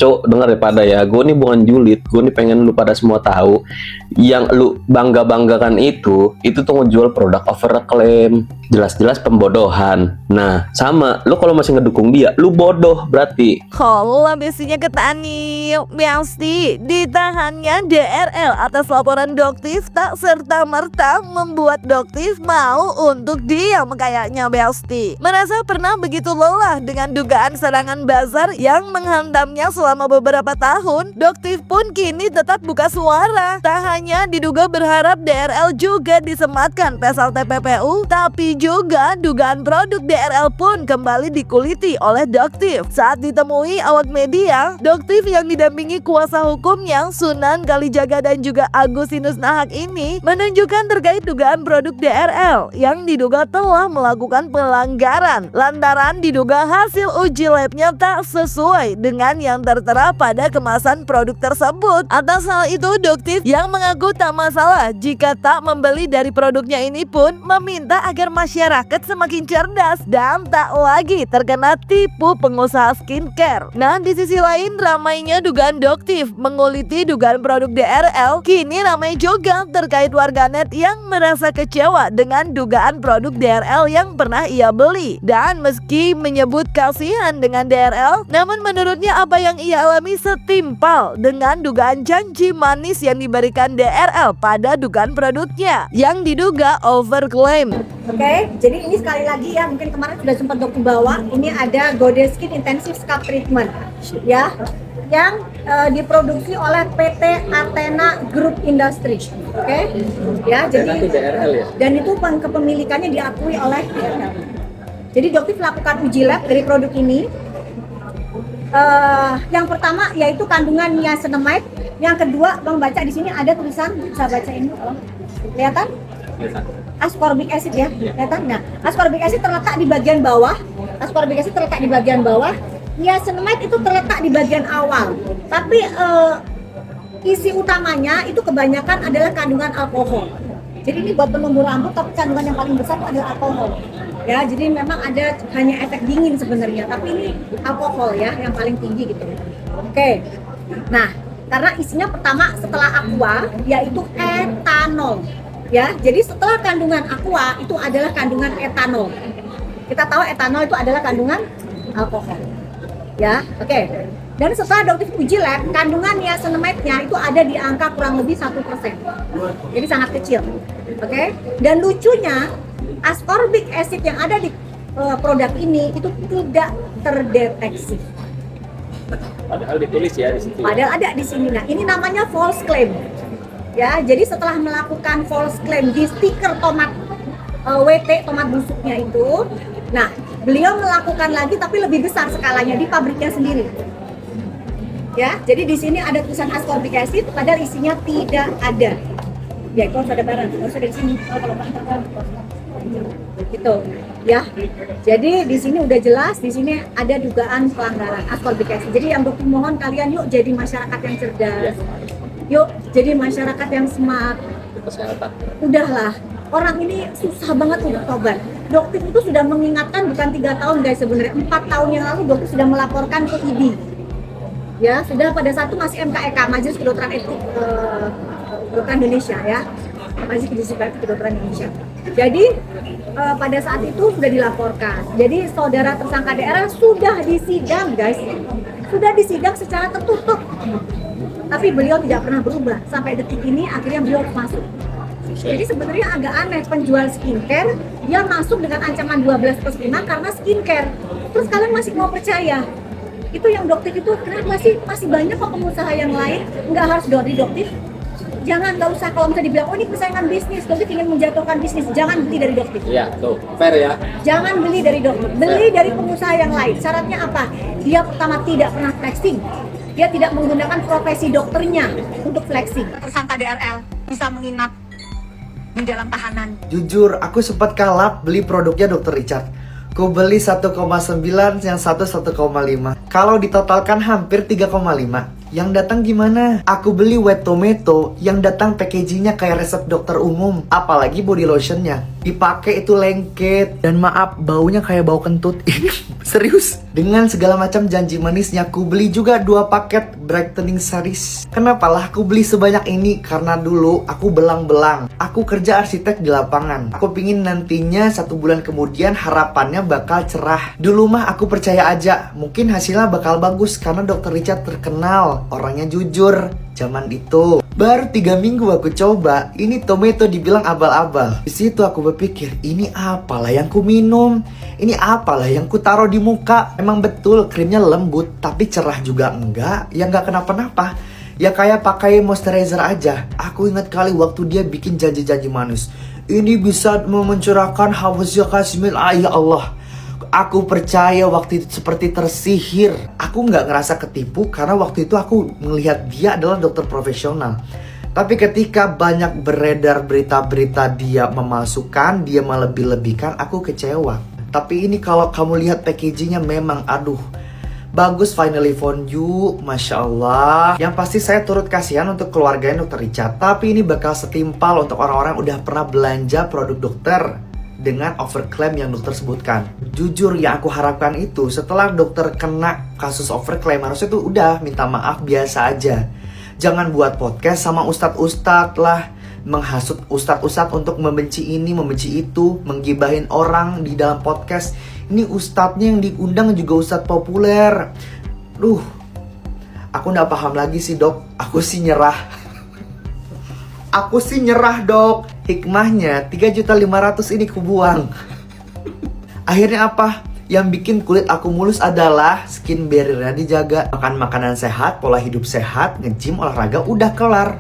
Cok, denger ya pada ya, gue nih bukan julid, gue nih pengen lu pada semua tahu yang lu bangga-banggakan itu tuh ngejual produk overclaim, jelas-jelas pembodohan. Nah, sama, lu kalau masih ngedukung dia, lu bodoh berarti. Kalau ambisinya ke Tani, Biasti ditahannya DRL atas laporan Doktif tak serta-merta membuat Doktif mau untuk diam kayaknya Biasti. Merasa pernah begitu lelah dengan dugaan serangan buzzer yang menghantamnya selama beberapa tahun, Doktif pun kini tetap buka suara. Tak hanya diduga berharap DRL juga disematkan pasal TPPU, tapi juga dugaan produk DRL pun kembali dikuliti oleh Doktif. Saat ditemui awak media, Doktif yang didampingi kuasa hukumnya Sunan Kalijaga dan juga Agustinus Nahak ini menunjukkan terkait dugaan produk DRL yang diduga telah melakukan pelanggaran lantaran diduga hasil uji labnya tak sesuai dengan yang tertera pada kemasan produk tersebut. Atas hal itu, Doktif yang mengaku tak masalah jika tak membeli dari produknya ini pun meminta agar masyarakat semakin cerdas dan tak lagi terkena tipu pengusaha skincare. Nah, di sisi lain ramainya dugaan Doktif menguliti dugaan produk DRL, kini ramai juga terkait warganet yang merasa kecewa dengan dugaan produk DRL yang pernah ia beli. Dan meski menyebut kasihan dengan DRL, namun menurutnya apa yang ia alami setimpal dengan dugaan janji manis yang diberikan DRL pada dugaan produknya yang diduga overclaim. Oke, jadi ini sekali lagi ya, mungkin kemarin sudah sempat Dokter bawa, ini ada Gode Skin Intensive Scalp Treatment ya, yang diproduksi oleh PT Athena Group Industry. Oke, ya, jadi DRL ya. dan itu kepemilikannya diakui oleh DRL. Jadi Dokter melakukan uji lab dari produk ini. Yang pertama yaitu kandungan niacinamide, yang kedua Bang baca di sini ada tulisan, bisa baca ini, kelihatan? Ascorbic acid ya, kelihatan? Nah, ascorbic acid terletak di bagian bawah, niacinamide itu terletak di bagian awal. Tapi isi utamanya itu kebanyakan adalah kandungan alkohol. Jadi ini buat penumbuh rambut, tapi kandungan yang paling besar itu adalah alkohol. Ya, jadi memang ada hanya efek dingin sebenarnya, tapi ini alkohol ya yang paling tinggi gitu. Oke. Nah, karena isinya pertama setelah aqua yaitu etanol. Ya, jadi setelah kandungan aqua itu adalah kandungan etanol. Kita tahu etanol itu adalah kandungan alkohol. Ya, oke. Dan setelah Dokter uji lab, kandungan niacinamide-nya itu ada di angka kurang lebih 1%. Jadi sangat kecil. Oke. Dan lucunya ascorbic acid yang ada di produk ini itu tidak terdeteksi. Padahal ditulis ya di situ. Padahal ada di sini. Nah, ini namanya false claim. Ya, jadi setelah melakukan false claim di stiker tomat WT, tomat busuknya itu, nah, beliau melakukan lagi tapi lebih besar skalanya di pabriknya sendiri. Ya, jadi di sini ada tulisan ascorbic acid, padahal isinya tidak ada. Ya, itu harus ada barang, harus ada di sini. Kalau gitu, ya. Jadi di sini udah jelas, di sini ada dugaan pelanggaran ascorbic acid. Jadi yang Dokter mohon kalian yuk jadi masyarakat yang cerdas, yuk jadi masyarakat yang smart. Kesehatan. Udahlah, orang ini susah banget untuk tobat. Dokter itu sudah mengingatkan bukan 3 tahun guys, sebenarnya 4 tahun yang lalu Dokter sudah melaporkan ke IDI. Ya, sudah pada saat itu masih MKEK, Majelis Kedokteran Etik Kedokteran Indonesia ya. Majelis Kedokteran Indonesia. Jadi pada saat itu sudah dilaporkan. Jadi saudara tersangka DRL sudah disidang guys. Sudah disidang secara tertutup. Tapi beliau tidak pernah berubah. Sampai detik ini akhirnya beliau masuk. Jadi sebenarnya agak aneh, penjual skincare dia masuk dengan ancaman 12+5 karena skincare. Terus kalian masih mau percaya? Itu yang Dokter itu kenapa sih masih banyak kok pengusaha yang lain nggak harus dari Dokter? Jangan, nggak usah kalau misalnya dibilang oh ini persaingan bisnis, Dokter ingin menjatuhkan bisnis, jangan beli dari Dokter. Iya, tuh, fair ya. Jangan beli dari Dokter, beli dari pengusaha yang lain. Syaratnya apa? Dia pertama tidak pernah flexing, dia tidak menggunakan profesi dokternya untuk flexing. Tersangka DRL bisa menginap di dalam tahanan. Jujur, aku sempat kalap beli produknya Dr. Richard. Ku beli 1,9, yang satu 1,5. Kalau ditotalkan hampir 3,5. Yang datang gimana? Aku beli wet tomato, yang datang packagingnya kayak resep dokter umum. Apalagi body lotionnya dipakai itu lengket. Dan maaf, baunya kayak bau kentut. Serius. Dengan segala macam janji manisnya, aku beli juga 2 paket brightening series. Kenapa lah aku beli sebanyak ini? Karena dulu aku belang-belang. Aku kerja arsitek di lapangan. Aku pingin nantinya 1 bulan kemudian harapannya bakal cerah. Dulu mah aku percaya aja, mungkin hasilnya bakal bagus karena Dr. Richard terkenal, orangnya jujur. Zaman itu baru 3 minggu aku coba, ini tomato dibilang abal-abal. Di situ aku berpikir, ini apalah yang ku minum, ini apalah yang ku taruh di muka. Emang betul krimnya lembut, tapi cerah juga enggak, ya enggak kenapa-napa. Ya kayak pakai moisturizer aja. Aku ingat kali waktu dia bikin janji-janji manis, ini bisa mencurahkan halusnya kasmin. Ya Allah, aku percaya waktu itu seperti tersihir. Aku nggak ngerasa ketipu karena waktu itu aku melihat dia adalah dokter profesional. Tapi ketika banyak beredar berita-berita dia memasukkan, dia melebih-lebihkan, aku kecewa. Tapi ini kalau kamu lihat packagingnya memang aduh, bagus, finally found you, Masya Allah. Yang pasti saya turut kasihan untuk keluarganya Dr. Richard. Tapi ini bakal setimpal untuk orang-orang yang udah pernah belanja produk dokter dengan overclaim yang dokter sebutkan. Jujur yang aku harapkan itu setelah dokter kena kasus overclaim, harusnya tuh udah minta maaf biasa aja. Jangan buat podcast sama ustadz-ustadz lah, menghasut ustadz-ustadz untuk membenci ini, membenci itu, menggibahin orang di dalam podcast. Ini ustadznya yang diundang juga ustadz populer. Aku gak paham lagi sih dok, aku sih nyerah. Aku sih nyerah dok. Hikmahnya 3.500.000 ini kubuang. Akhirnya apa? Yang bikin kulit aku mulus adalah skin barrier-nya dijaga. Makan makanan sehat, pola hidup sehat, nge-gym, olahraga, udah kelar.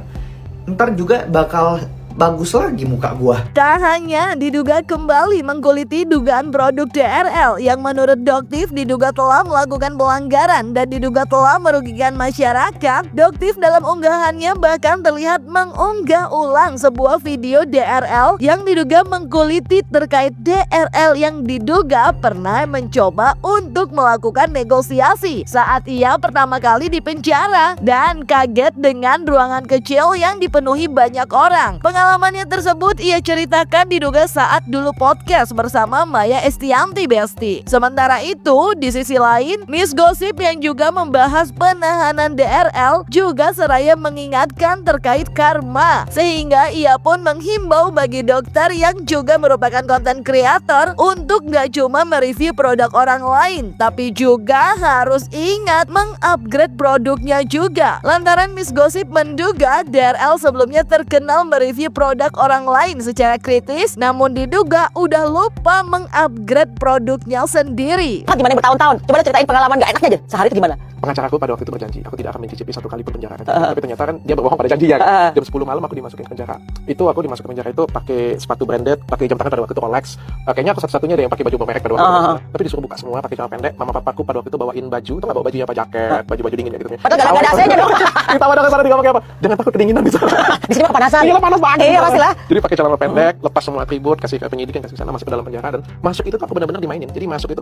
Ntar juga bakal bagus lagi muka gua. Tak hanya diduga kembali mengkuliti dugaan produk DRL yang menurut Doktif diduga telah melakukan pelanggaran dan diduga telah merugikan masyarakat. Doktif dalam unggahannya bahkan terlihat mengunggah ulang sebuah video DRL yang diduga mengkuliti terkait DRL yang diduga pernah mencoba untuk melakukan negosiasi saat ia pertama kali dipenjara dan kaget dengan ruangan kecil yang dipenuhi banyak orang. Pengalamannya tersebut ia ceritakan diduga saat dulu podcast bersama Maya Estianty Besti. Sementara itu, di sisi lain, Miss Gossip yang juga membahas penahanan DRL juga seraya mengingatkan terkait karma. Sehingga ia pun menghimbau bagi dokter yang juga merupakan konten kreator untuk gak cuma mereview produk orang lain, tapi juga harus ingat mengupgrade produknya juga. Lantaran Miss Gossip menduga DRL sebelumnya terkenal mereview produk orang lain secara kritis, namun diduga udah lupa mengupgrade produknya sendiri. Gimana bertahun-tahun? Coba ceritain pengalaman gak enaknya aja. Sehari itu gimana? Pengacaraku pada waktu itu berjanji aku tidak akan mencicipi 1 kali pun penjara. Tapi ternyata kan dia berbohong pada janjinya. Jam 10 malam aku dimasukin ke penjara. Itu aku dimasukin ke penjara itu pakai sepatu branded, pakai jam tangan pada waktu itu Rolex. Kayaknya aku satu-satunya deh yang pakai baju merek pada waktu itu. Tapi disuruh buka semua pakai celana pendek. Mama papaku pada waktu itu bawain baju, tuh nggak bawa bajunya apa jaket, baju-baju dingin gitu. Padahal gak ada AC-nya dong. Ditawa ke sana pakai apa? Jangan takut kedinginan di sana. Di sini mah kepanasan. Iya panas banget. Iya pastilah. Jadi pakai celana pendek, lepas semua atribut, kasih ke penyidik, kasih ke sana, masuk ke dalam penjara dan masuk itu tuh aku benar-benar dimainin. Jadi masuk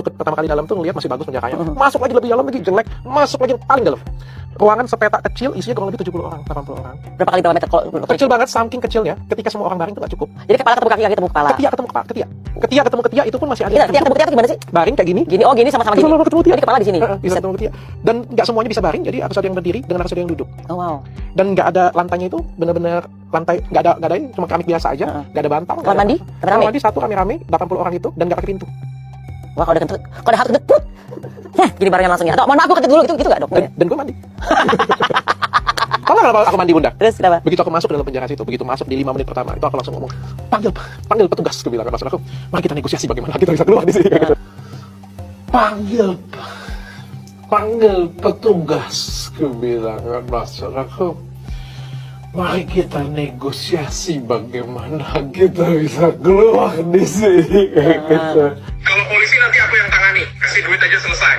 ke pertama kali dalam tuh ngeliat masih bagus penjaranya. Masuk lagi lebih dalam lagi jelek, masuk lagi paling dalam. Ruangan sepeta kecil isinya kurang lebih 70 orang, 80 orang. Berapa kali meter? Kecil banget, saking kecilnya. Ketika semua orang baring itu gak cukup. Jadi kepala ketemu kaki, kaki ketemu kepala. Ketiak ketemu kepala, ketiak ketemu ketiak itu pun masih ada. Ketiak ketemu ketiak gimana sih? Baring kayak gini. Gini, oh gini sama-sama gini. Ketemu ketiak. Jadi kepala di sini. Bisa ketemu ketiak. Dan nggak semuanya bisa baring, jadi harus ada yang berdiri dengan harus ada yang duduk. Oh wow. Dan nggak ada lantainya itu benar-benar lantai nggak ada ini cuma keramik biasa aja, nggak ada bantal. Kamar mandi? Kamar mandi satu rame-rame 80 orang itu dan nggak pakai pintu. Wah kalau udah hantu kentut. Gini barangnya langsung ya. Mohon maaf aku kentut dulu gitu nggak dok? Dan gue mandi. Tahu nggak kenapa aku mandi bunda? Terus kenapa? Begitu aku masuk ke dalam penjara situ, begitu masuk di 5 menit pertama itu aku langsung ngomong, panggil petugas, aku bilang maksud aku, mari kita negosiasi bagaimana kita bisa keluar di sini. Panggil petugas, aku bilang maksud aku, mari kita negosiasi bagaimana kita bisa keluar di sini kayak gitu. Kalau polisi nanti aku yang tangani, kasih duit aja selesai.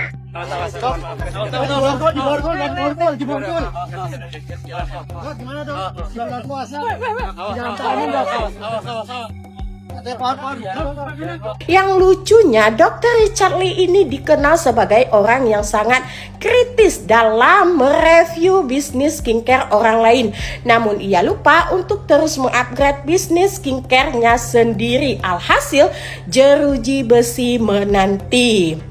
Yang lucunya, Dr. Richard Lee ini dikenal sebagai orang yang sangat kritis dalam mereview bisnis skincare orang lain. Namun ia lupa untuk terus mengupgrade bisnis skincare-nya sendiri. Alhasil jeruji besi menanti.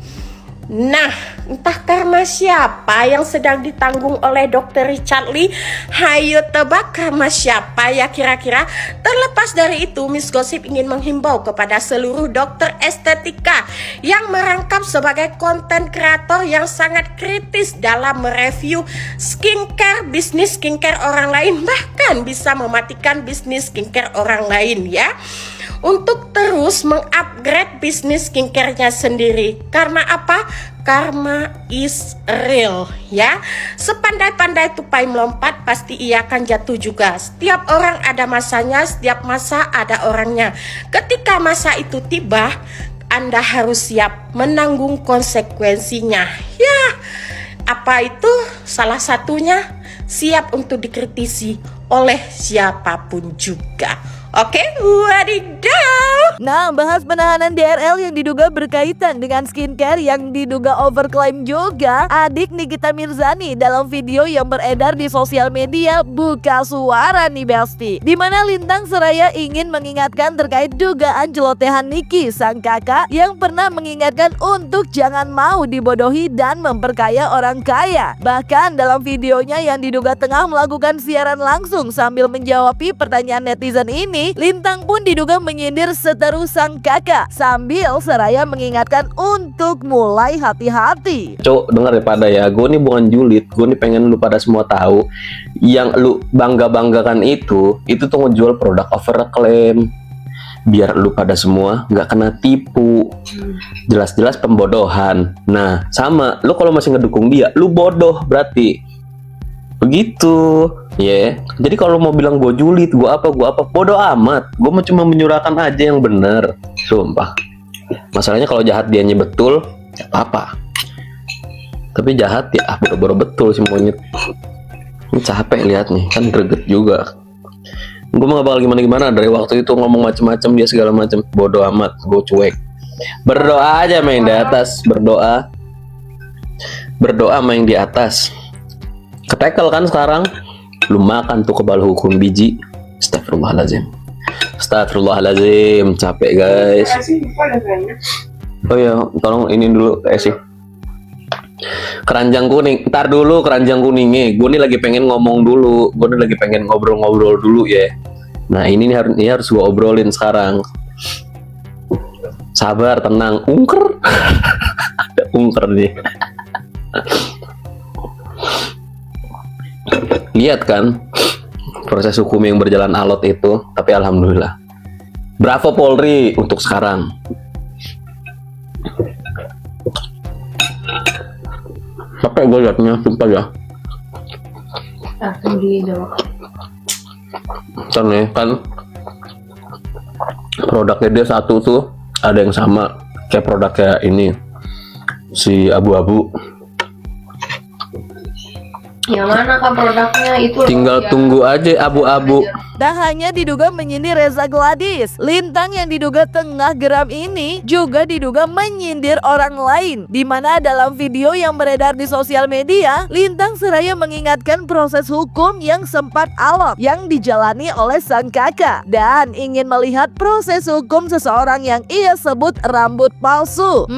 Nah, entah karma siapa yang sedang ditanggung oleh Dr. Richard Lee. Hayo tebak karma siapa ya kira-kira. Terlepas dari itu, Miss Gossip ingin menghimbau kepada seluruh dokter estetika yang merangkap sebagai konten kreator yang sangat kritis dalam mereview skincare, bisnis skincare orang lain, bahkan bisa mematikan bisnis skincare orang lain ya, untuk terus mengupgrade bisnis skincare-nya sendiri. Karena apa? Karma is real ya. Sepandai-pandai tupai melompat, pasti ia akan jatuh juga. Setiap orang ada masanya, setiap masa ada orangnya. Ketika masa itu tiba, Anda harus siap menanggung konsekuensinya. Ya, apa itu? Salah satunya siap untuk dikritisi oleh siapapun juga. Oke, wadidaw. Nah, bahas penahanan DRL yang diduga berkaitan dengan skincare yang diduga overclaim juga. Adik Nikita Mirzani dalam video yang beredar di sosial media buka suara nih Besti, di mana Lintang Seraya ingin mengingatkan terkait dugaan celotehan Niki, sang kakak yang pernah mengingatkan untuk jangan mau dibodohi dan memperkaya orang kaya. Bahkan dalam videonya yang diduga tengah melakukan siaran langsung sambil menjawabi pertanyaan netizen ini, Lintang pun diduga menyindir seteru sang kakak sambil Seraya mengingatkan untuk mulai hati-hati. Cok, dengar ya pada ya, gue nih bukan julid, gue nih pengen lu pada semua tahu, yang lu bangga-banggakan itu tuh ngejual produk overclaim, biar lu pada semua nggak kena tipu. Jelas-jelas pembodohan. Nah, sama, lu kalau masih ngedukung dia, lu bodoh berarti. Begitu, ya. Yeah. Jadi kalau mau bilang gue julid, gue apa, bodoh amat. Gue mau cuma menyurahkan aja yang bener, sumpah. Masalahnya kalau jahat dianya betul, ya apa-apa. Tapi jahat ya, bodoh-bodoh betul sih monyet. Ini capek lihat nih, kan greget juga. Gue mah gak bakal gimana-gimana dari waktu itu ngomong macem-macem dia segala macem. Bodoh amat, gue cuek. Berdoa aja main di atas, berdoa main di atas. Ketekel kan sekarang, lu makan tuh kebal hukum biji. Astagfirullahaladzim, capek guys. Oh ya, tolong ini dulu sih. Keranjang kuning, ntar dulu keranjang kuningnya. Gue nih lagi pengen ngomong dulu, gue nih lagi pengen ngobrol-ngobrol dulu ya. Nah ini harus gue obrolin sekarang. Sabar, tenang, ungker. Ada ungker nih. Lihat kan proses hukum yang berjalan alot itu, tapi alhamdulillah. Bravo Polri untuk sekarang. Capek gue liatnya, sumpah ya. Kan nih, kan produknya dia satu tuh ada yang sama kayak produknya ini, si abu-abu. Yang mana kah produknya itu? Tinggal tunggu aja abu-abu. Tak hanya diduga menyindir Reza Gladys, Lintang yang diduga tengah geram ini juga diduga menyindir orang lain. Di mana dalam video yang beredar di sosial media, Lintang Seraya mengingatkan proses hukum yang sempat alot yang dijalani oleh sang kakak dan ingin melihat proses hukum seseorang yang ia sebut rambut palsu.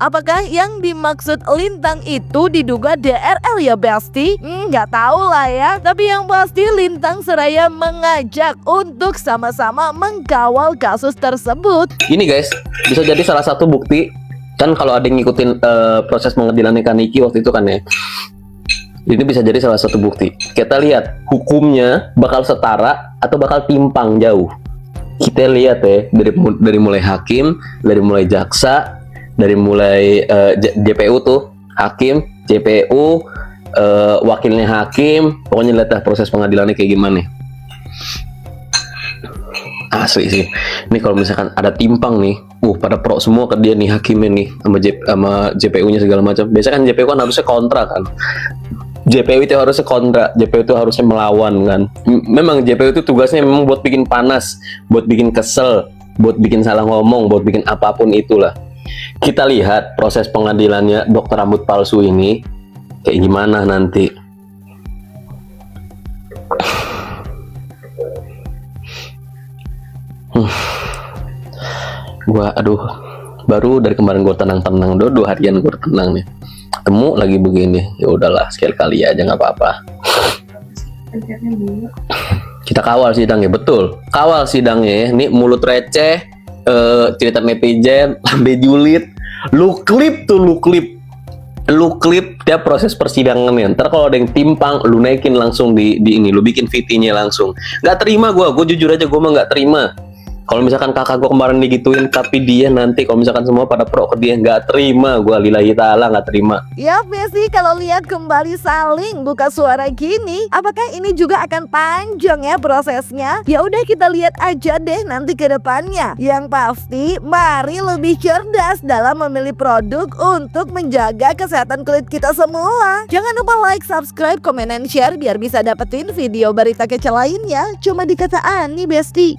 Apakah yang dimaksud Lintang itu diduga DRL ya Besti? Nggak tahu lah ya. Tapi yang pasti Lintang Seraya mengajak untuk sama-sama mengkawal kasus tersebut. Ini guys, bisa jadi salah satu bukti kan kalau ada yang ngikutin proses pengadilan Niki waktu itu kan ya. Ini bisa jadi salah satu bukti. Kita lihat hukumnya bakal setara atau bakal timpang jauh. Kita lihat ya dari mulai hakim, dari mulai jaksa, dari mulai JPU tuh hakim, JPU, wakilnya hakim, pokoknya lihat dah proses pengadilannya kayak gimana. Asli sih. Ini kalau misalkan ada timpang nih, pada pro semua ke dia nih hakimnya nih sama JPU-nya segala macam. Biasanya kan JPU kan harusnya kontra kan. JPU itu harusnya kontra, JPU itu harusnya melawan kan. Memang JPU itu tugasnya memang buat bikin panas, buat bikin kesel, buat bikin salah ngomong, buat bikin apapun itulah. Kita lihat proses pengadilannya dokter rambut palsu ini kayak gimana nanti. Gua baru dari kemarin gue tenang-tenang, 2 harian gue tenang nih, ketemu lagi begini. Ya udahlah, sekali-kali aja nggak apa-apa. Kita kawal sidangnya, betul, kawal sidangnya ya. Nih mulut receh, cerita netizen, lambe julid, lu klip tiap proses persidangannya. Ntar kalau ada yang timpang, lu naikin langsung di ini, lu bikin VT-nya langsung. Nggak terima gue jujur aja, gue mah nggak terima. Kalau misalkan kakak gue kemarin digituin, tapi dia nanti kalau misalkan semua pada pro ke dia, nggak terima gue, lillahi ta'ala nggak terima. Ya Besti, kalau lihat kembali saling buka suara gini, apakah ini juga akan panjang ya prosesnya? Ya udah kita lihat aja deh nanti ke depannya. Yang pasti, mari lebih cerdas dalam memilih produk untuk menjaga kesehatan kulit kita semua. Jangan lupa like, subscribe, komen, dan share biar bisa dapetin video berita kece lainnya cuma di Kata Ani Besti.